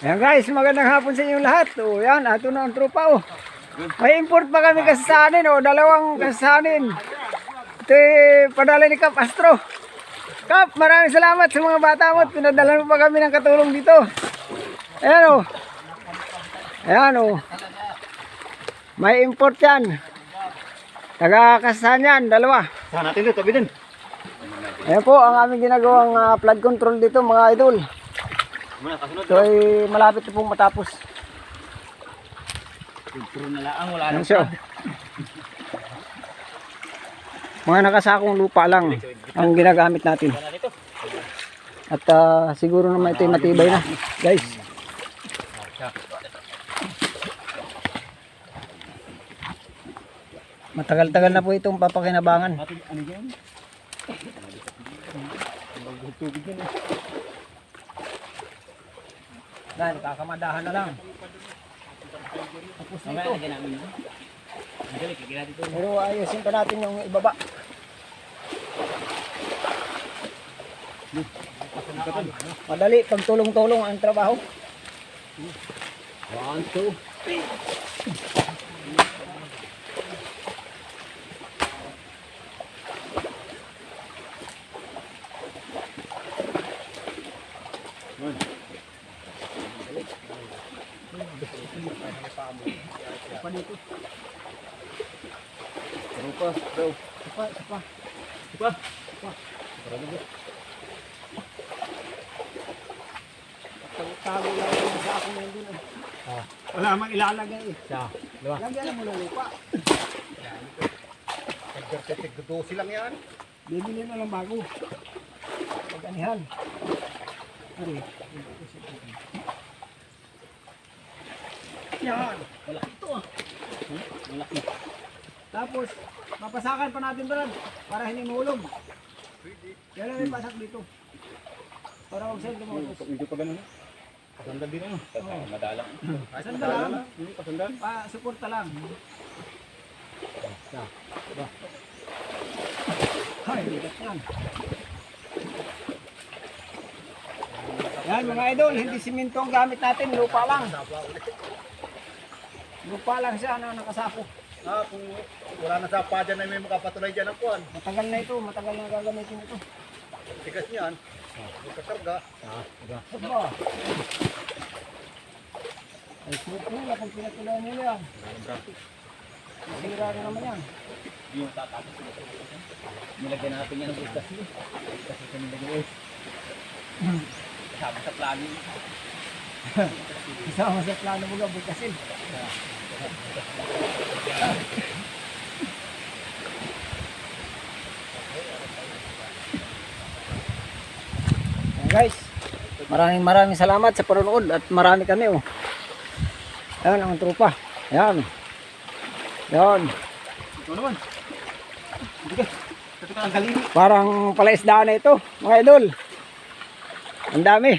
Ayan guys, magandang hapon sa inyong lahat. O yan, ato na ang tropa o. May import pa kami kasasanin o, dalawang kasasanin. Ito padala ni Kap Astro. Kap, maraming salamat sa mga bata mo. Pinadala mo pa kami ng katulong dito. Ayan o. Ayan o. May import yan. Taga kasasahan yan, dalawa. Saan natin dito, tabi din. Ayan po ang aming ginagawang flood control dito mga idol. So ay malapit na pong matapos. Control na lang, wala Ano siya? Mga nakasakong lupa lang ang ginagamit natin. At siguro naman ito matibay na, guys. Matagal-tagal na po itong papakinabangan. Dahil kakamadahan na lang. Tapos nito. Pero ayusin pa natin yung ibaba. Madali, pag tulong-tulong ang trabaho. 1, 2. Rupa, bro. Apa. Tago lang yung sa akin ngayon dun. Wala mang ilalagay eh. Lagyan mo ng lupa. Nagkartetig-12 lang yan. Bibili na lang bago. Pag-anihan. Yan. Wala ito ah. Malaki. Tapos, papasakan pa natin doon para hindi mahulog. Yan lang yung pasak dito. Para huwag sa'yo tumutos. Hindi pa ganun. Pasandan din ano. Madala. Pasandan lang. Hindi pasandan. Suporta lang. Ay, bigat yan. Yan mga idol, hindi simento ang gamit natin, lupa lang. Lupa lang siya na nakasako. Kung wala na sa pa dyan na may makapatuloy dyan ang kuhan. Matagal na ito, matagal na gagamitin ito. Tigas niyan. May kakarga. Aba. Ay, smooth nila kung pinatuloy nila yan. Masira rin naman yan. Hindi yung tatapos. Nilagyan natin yan ng bukas niyo. Kasi kami nilagyan. Kasama sa plano. Kasama sa plano mo nga, bukasin. Guys, maraming salamat sa panonood at marami kami oh. Ayan ang tropa. Ayan. Ayan. Ito naman. Sige. Ito ka ang galini. Parang palaisdaan na ito, mga idol. Ang dami.